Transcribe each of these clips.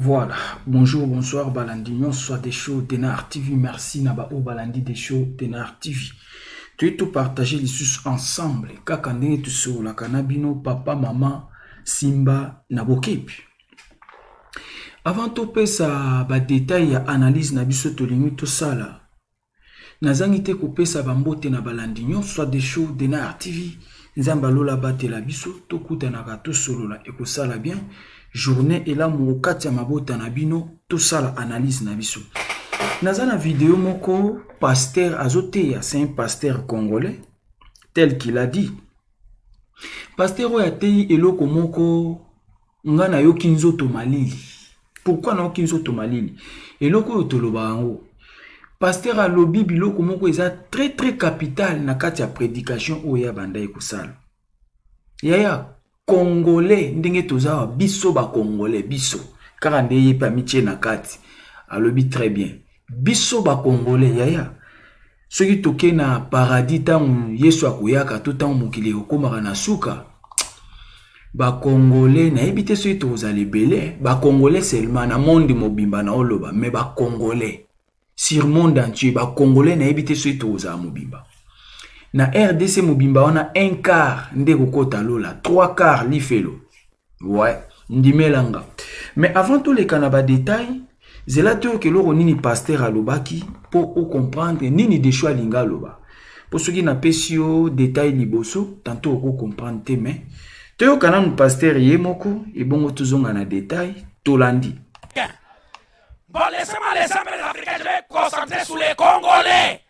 Voilà, bonjour, bonsoir, Balandignon, soit des shows Denar TV, merci Nabao Balandi des shows Denar TV. Tu es tout partagé les sous ensemble, kakande tu sur la canabino, papa, maman, Simba, Nabokepi. Avant tout ça, ba détail ya analyse na biso to lingi tout ça là. Nazangi te couper ça bambote na Balandignon, soit des shows Denar TV. Nzambalola bate la biso, to kuta na gato solo la eko sala bien. Journée et là mokati ya mabota na bino tout ça la analyse na biso. Nazana vidéo moko pasteur azoteya, c'est un pasteur congolais tel qu'il a dit. Pasteur oyatei eloko moko ngana yo kinzo to malili. Pourquoi na kinzo to malili? Eloko yo toloba yango. Pasteur alobi biloko moko eza très capital na kati ya prédication oya banda ekusala. Yaya Congolais, ndenge tozawa biso ba Congolais biso. Car ndeye pa mitie na kati. Alobi très bien. Biso ba Congolais yaya. Soki toke na paradis tangu Yesu akuyaka to tangu mokili okomaka na suka. Ba Congolais na ebite soki tozale belé, ba Congolais seulement na monde mobimba na oloba, mais ba Congolais sur monde entier ba Congolais na ebite soki tozala mobimba. Na RDC mobimba wana 1 quart ndeko kota lola 3 quarts lifelo. Ouais, ndimelanga. Mais avant tout les kanaba détails, zelato ke loro nini pasteur alobaki pour comprendre nini de choix linga loba. Pour ceux qui na pesio détail liboso, tantôt ko comprendre te mais teo kanam pasteur yemoko et bongo tozonga na détail tolandi. Bon, laissez-moi les Africains, je vais concentrer sur les Congolais.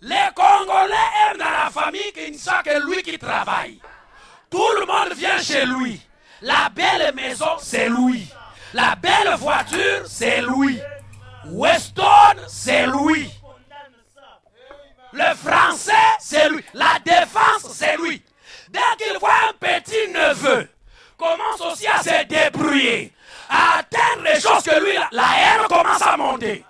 Les Congolais aiment dans la famille qu'il ne soit que lui qui travaille. Tout le monde vient chez lui. La belle maison, c'est lui. La belle voiture, c'est lui. Weston, c'est lui. Le français, c'est lui. La défense, c'est lui. Dès qu'il voit un petit neveu, commence aussi à se débrouiller, à atteindre les choses que lui, la haine commence à monter.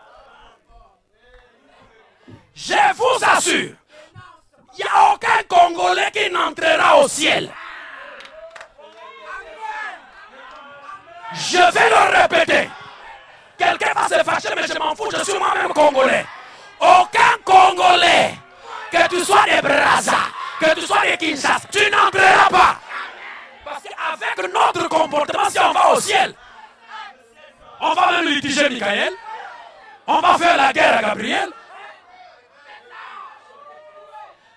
Je vous assure, il n'y a aucun Congolais qui n'entrera au ciel. Je vais le répéter. Quelqu'un va se fâcher, mais je m'en fous, je suis moi-même Congolais. Aucun Congolais, que tu sois des Brazza, que tu sois des Kinshasa, tu n'entreras pas. Parce qu'avec notre comportement, si on va au ciel, on va même litiger Michael, on va faire la guerre à Gabriel.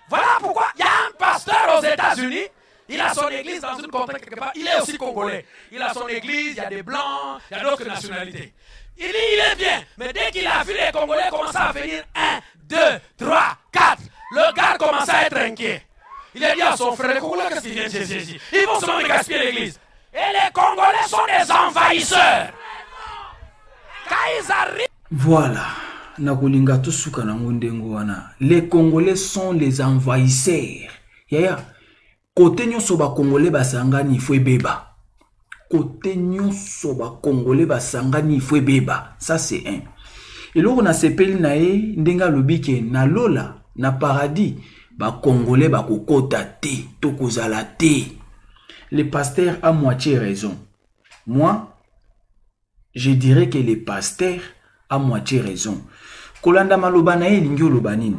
Voilà pourquoi il y a un pasteur aux États-Unis, il a son église dans une contrée quelque part, il est aussi congolais. Il a son église, il y a des blancs, il y a d'autres nationalités. Il dit, il est bien, mais dès qu'il a vu les Congolais commencer à venir 1, 2, 3, 4, le gars commence à être inquiet. Il a dit à son frère, les Congolais, qu'est-ce qu'ils viennent ici? Ils vont seulement gaspiller l'église. Et les Congolais sont des envahisseurs. Quand ils arrivent... Voilà. Les Congolais sont les envahisseurs. Yaya, côté nyoso ba Congolais basangani fwe beba. Côté nyoso ba Congolais basangani fwe beba. Ça c'est un. Et là on a sepeli nae ndenga lobike na lola na paradis ba Congolais ba kokota te to kozala te. Le pasteur a moitié raison. Moi, je dirais que le pasteur a moitié raison. Kolanda maloba na elingi oloba nini?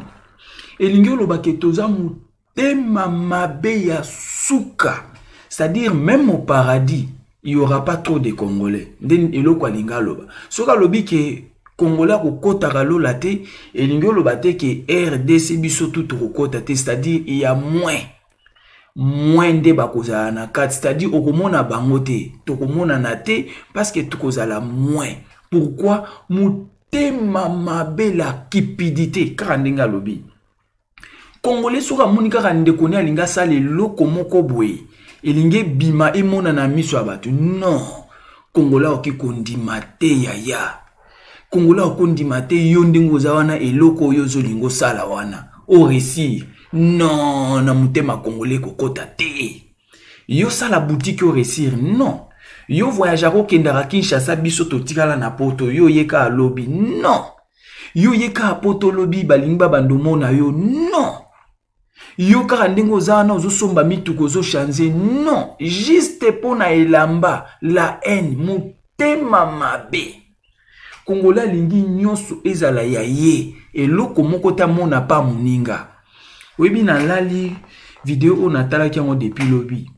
Elingi oloba ke toza mutema mabe ya suka. C'est-à-dire même au paradis, il n'y aura pas trop de Congolais. Nden eloko alinga loba. Soka lobi ke Congolais ko kota kalola te, elingi oloba te ke RDC biso tout kota te, c'est-à-dire il y a moins de bakozala na kat, c'est-à-dire okomona bango te, tokomona na te parce que tokozala moins. Pourquoi? Mutema mabe la cupidité karandinga lobi. Congolais soka monika kande konya linga sale loko moko boye. Elinge bima emona na miso abatu. Non. Congolais oki kondima te yaya. Congolais okondima te yo ndingo za wana eloko yo zolingo sala wana. O réussir. Non, na mutema congolais kokota te. Yo sala boutique o réussir. Non. Yo voyageur kendara Kinshasa biso to tikala na poto yo yeka a lobby. Non. Yo yeka a poto lobby balingba bandomo na yo. Non. Yo kaka ndingo za wana ozosomba mituko zo chanze. Non. Juste pona elamba la haine mutema mabe. Congolais lingi nyonso ezala ya ye eloko moko ta mona pa muninga. Webi na lali video o natala kiango depuis lobby.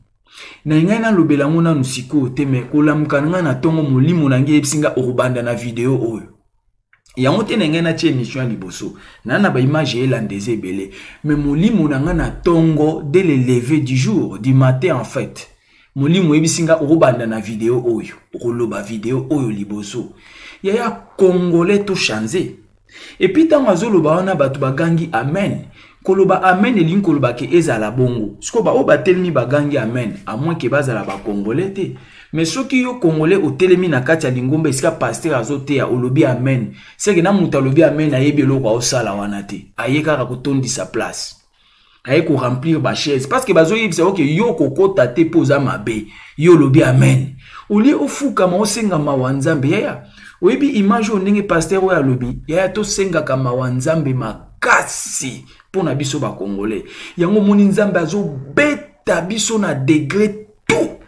Na ngai na lobela ngona nusiko te me kolamuka nga na tongo molimo na ngi ebisinga okubanda na video oyo. Yango te na ngai na tie émission liboso. Na ba image elandeze ebele. Mais molimo na nga na tongo dès le lever du jour, du matin en fait. Molimo ebisinga okubanda na video oyo. Okoloba video oyo liboso. Yaya congolais to chanze. Et puis tant azoloba wana batu bagangi amen. Koloba amen elingi koloba ke ezala bongo. Siko ba oba telemi bagangi amen. À moins que bazala ba congolais te. Mais soki yo congolais o telemi na kati ya lingomba esika pasteur azote ya olobi amen. C'est que na muta lobi amen ayebi eloko osala wana te. Ayeka ka kotondi sa place. Aye ko remplir ba chaise parce que bazo yebisa OK yo kokota te poza mabe. Yo lobi amen. Oli ofuka ma osenga mawanzambe yaya. Oyebi image o ndenge pasteur o ya lobi. Yaya to senga ka mawanzambe makasi. Pona biso ba congolais. Yango moni nzambe azo beta biso na degré tout.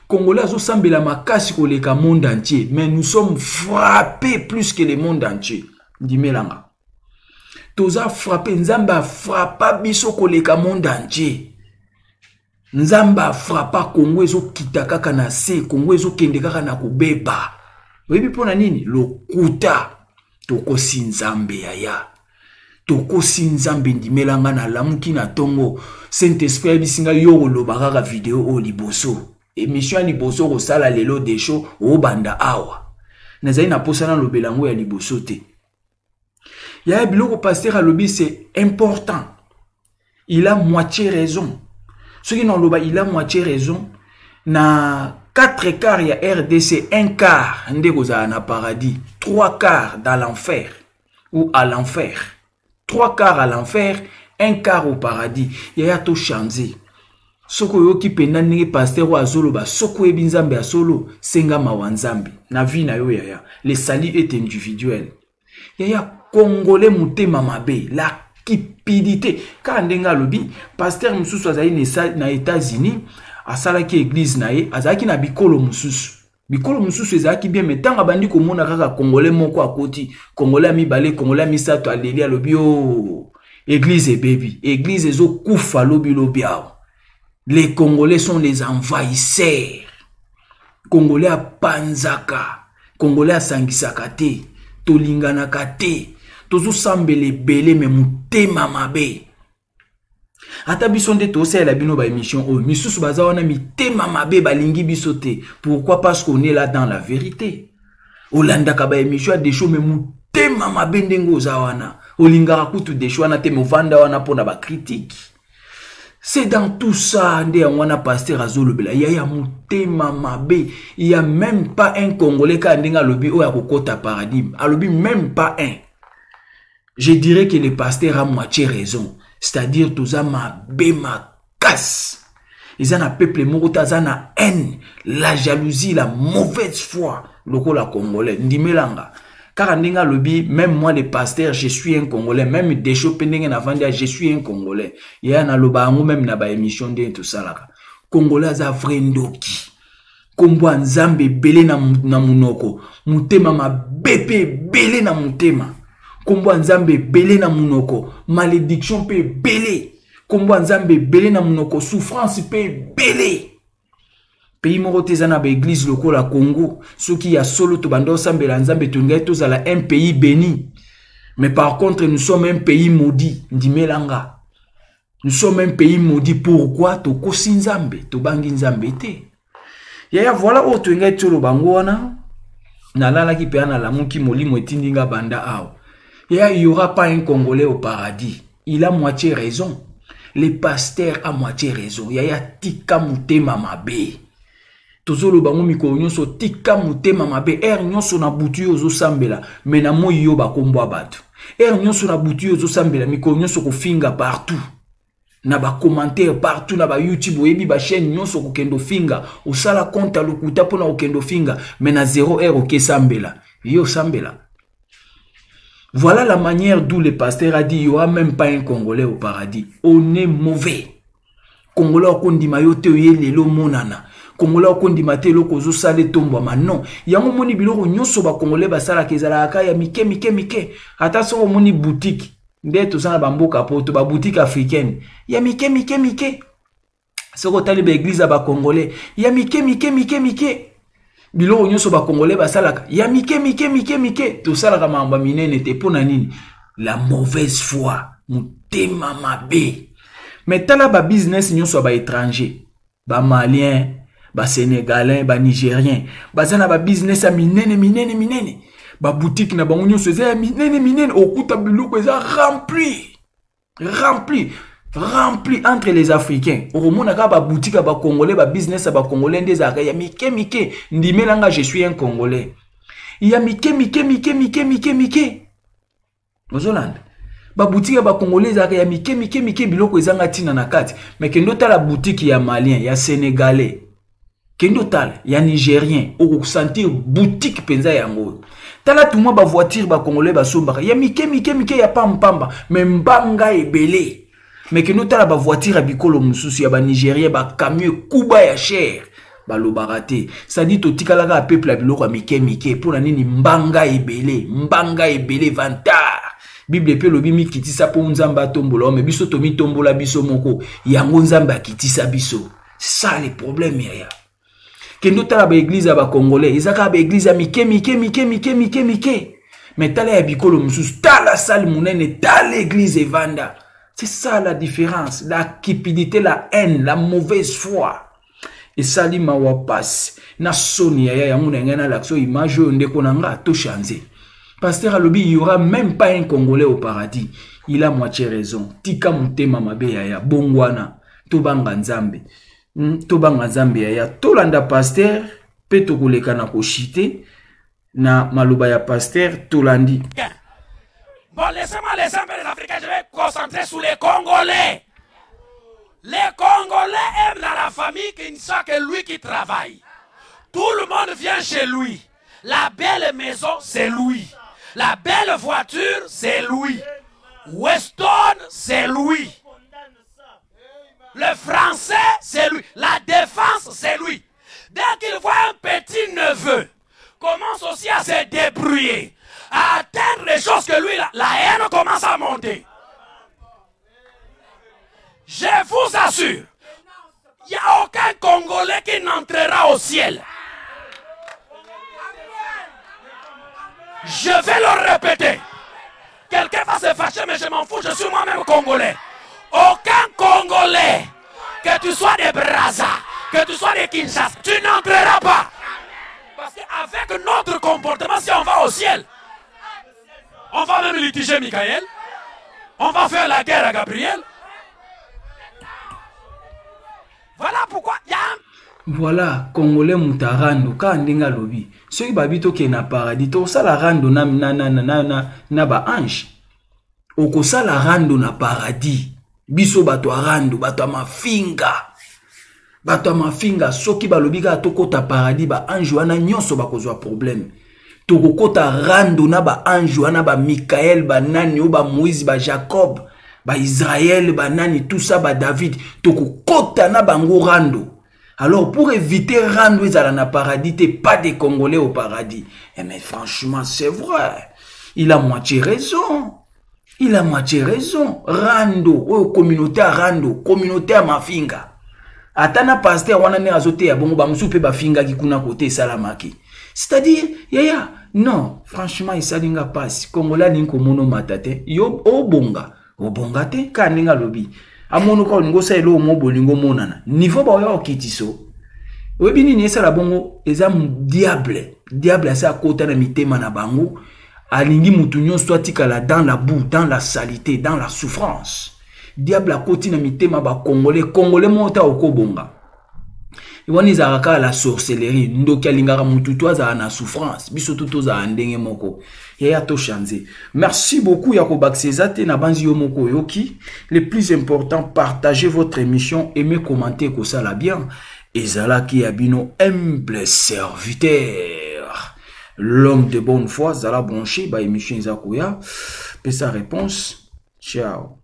Congolais azo sambela makasi koleka monde entier. Mais nous sommes frappés plus que le monde entier. Ndimelanga. Toza frappé. Nzambe a frappa biso koleka monde entier. Nzambe a frappa Congo ezo kita kaka na se. Congo ezo kende kaka na kubeba. Webi pona nini? Lokuta. Toko si nzambe yaya. Toko si nzambe ndimelanga na lamuki na tongo. Saint-Esprit bisinga yo lobaka video o liboso. Émission liboso ko sala lelo de show o banda awa. Nazai na posana lobelango ya liboso te. Ya biloko pasteur a lobi c'est important. Il a moitié raison. Ce qui n'en loba il a moitié raison. Na 4 quarts ya RDC, 1 quart ndeko za na paradis, 3 quarts dans l'enfer ou à l'enfer. 3 quarts à l'enfer, 1 quart au paradis. Yaya to chanze. Soko yo ki penda ndenge pasteur wa zolo ba soko ebi nzambe ya solo senga mawanzambe. Na vie na yo yaya. Le salut est individuel. Yaya congolais mutema mabe. La cupidité. Ka ndenga lobi pasteur mususu azali na États-Unis asalaki église na ye azaki na bikolo mususu. Bikolo mususu ezaki bien mais tanga bandi komona kaka congolais moko akoti, congolais mibale, congolais misato aleli alobi o église baby, église ezo kufa lobi lobi awo. Les congolais sont les envahisseurs. Congolais a panzaka, congolais a sangisaka te, tolinganaka te, tozo sambele bele me mutema mabe. Ata biso nde to sala bino ba émission o misusu baza wana mitema mabe balingi biso te. Pourquoi? Parce qu'on est là dans la vérité. Olanda ka ba émission de show me mutema mabe ndengo za wana. Olingara kutu de show na te movanda wana pona ba critique. C'est dans tout ça nde wana pasteur azolobela ya mutema mabe. Il y a même pas un congolais ka ndenga lobi o ya kokota paradigme. Alobi même pas un. Je dirais que le pasteur a moitié raison. C'est-à-dire tous ma bema casse. Ils ont un peuple moko na haine, la jalousie, la mauvaise foi. Loko la congolais. Ndimelanga. Car ndinga lobi, même moi le pasteur, je suis un congolais. Même des choses pendant na vandia, je suis un congolais. Il y a na loba même na ba émission de tout ça là. Congolais za vrendoki. Kombo nzambe belé na munoko. Mutema ma bébé belé na mutema. Kombo nzambe belé na munoko, malédiction pe belé. Kombo nzambe belé na munoko, souffrance pe belé. Pays moko tezana ba église lokola Congo, ceux qui a solo to bando sambela nzambe tungai tozala un pays béni. Mais par contre nous sommes un pays maudit, ndimelanga. Nous sommes un pays maudit. Pourquoi? To kosi nzambe, to bangi nzambe te. Yaya voilà oto ngai tolo bango wana. Na lala ki pe ana lamuki molimo etindinga banda awo. Il n'y aura pas un Congolais au paradis. Il a moitié raison. Le pasteur a moitié raison. Il y a tika mutema mabe. tozolo bango mikolo nyonso tika mutema mabe nyonso na butu yo sambela mena moi yo bakombo bato nyonso na butu yo sambela mikolo nyonso kofinga partout na ba commentaire partout na ba YouTube oyebi ba chaîne nyonso kokendo finga osala compte lokuta pona okendo finga mena 0 OK sambela yo sambela. Voilà la manière d'où le pasteur a dit il y aura même pas un Congolais au paradis. On est mauvais. Congolais okondima yo te lelo monana. Congolais okondima te lo kozo sale tombo ma non. Yango moni biloko nyonso ba Congolais basala kezala aka ya mike. Ata so moni boutique ndeto sana bamboka poto ba boutique africaine. Ya mike. Soko tali ba église ba Congolais. Ya mike. Biloko nyonso ba Congolais basalaka ya mike to salaka mamba minene te pona nini la mauvaise foi mutema mabe. Mais tala ba business nyonso ba étranger ba malien ba sénégalais ba nigérien bazana ba business a minene ba boutique na bango nyonso za minene okuta biloko eza rempli entre les Africains. Oromona ka ba boutique ba Congolais ba business ba Congolais des arrêts ya mike ndimelanga je suis un Congolais. Ya mike. Ozolanda. Ba boutique ba Congolais arrêt ya mike biloko ezanga tina na kati. Mais kendo ta la boutique ya malien, ya sénégalais. Kendo tal ya nigérien, o sentir boutique penza yango. Tala tout moi ba voiture ba Congolais ba somba. Ya mike ya pamba, mais mbanga ebele. Mais que nous tala ba voiture à bikolo mususu ya ba Nigeria ba camion kuba ya cher ba lo baraté ça dit to tikalaka a peuple biloko mike pour na nini mbanga ebele vantar Bible pe lobi mi kitisa po nzamba tombola mais biso to mi tombola biso moko yango nzamba kitisa biso. Ça les problèmes ya que nous tala ba église ba Congolais ezaka ba église ya mike mais tala ya bikolo mususu tala salle munene tala église evanda. C'est ça la différence, la cupidité, la haine, la mauvaise foi. Et ça, ma wapas, na sonia ya ngana l'action image ndeko nanga to changer. Pasteur Alobi, il y aura même pas un Congolais au paradis. Il a moitié raison. Tika mutema mabe ya bongwana to banga nzambe. To banga nzambe ya to landa pasteur peto koleka na koshite na maloba ya pasteur to landi. Bon, laissez-moi les Africains, je vais me concentrer sur les Congolais. Les Congolais aiment dans la famille qu'il ne soit que lui qui travaille. Tout le monde vient chez lui. La belle maison, c'est lui. La belle voiture, c'est lui. Weston, c'est lui. Le français, c'est lui. La défense, c'est lui. Dès qu'il voit un petit neveu, commence aussi à se débrouiller, à atteindre les choses que lui, la haine commence à monter. Je vous assure, il n'y a aucun Congolais qui n'entrera au ciel. Je vais le répéter. Quelqu'un va se fâcher, mais je m'en fous, je suis moi-même Congolais. Aucun Congolais, que tu sois des Brazza, que tu sois des Kinshasa, tu n'entreras pas. Parce qu'avec notre comportement, si on va au ciel, on va même litiger Michael. On va faire la guerre à Gabriel. Voilà pourquoi il y a un... Voilà, Congolais mutarando ka ndinga lobi. Soki babito ke na paradis to sala rando na ba ange. Oko sala rando na paradis. Biso bato rando, bato mafinga. Bato mafinga soki balobi ka tokota paradis ba ange wana nyonso bakozwa problème. Tokokota rando na ba ange wana ba Michael ba nani o ba Moïse ba Jacob ba Israël ba nani tout ça ba David tokokota na bango rando. Alors pour éviter rando ezala na paradis te pas de Congolais au paradis. Eh mais franchement c'est vrai. Il a moitié raison. Il a moitié raison. Rando o communauté rando, communauté mafinga. Atana pasteur wana ne azote ya bongo ba musupe ba finga ki kuna côté salamaki. C'est-à-dire, yaya, non, franchement, il s'alinga pas. Congolais n'inko mono matate. Yo, obonga. Obonga te, ka ninga lobi. Amono ka ningo sa elo mo bolingo monana. Niveau ba yo okitiso. Webini ni esa la bongo, ezam diable. Diable asa kota na mitema na bango. Alingi mutunyo soatikala dans la boue, dans la saleté, dans la souffrance. Diable a koti na mitema ba Congolais. Congolais monta okobonga. wani zaraka la sorcellerie ndoki alingaka mutu to za na souffrance biso to za ndenge moko ya to chanze. Merci beaucoup ya ko bakseza te na banzi yo moko yoki. Le plus important, partagez votre émission, aimez, commentez que ça la bien. Ezala ki abino humble serviteur, l'homme de bonne foi, zala branché ba émission Zakoya. Pe sa réponse. Ciao.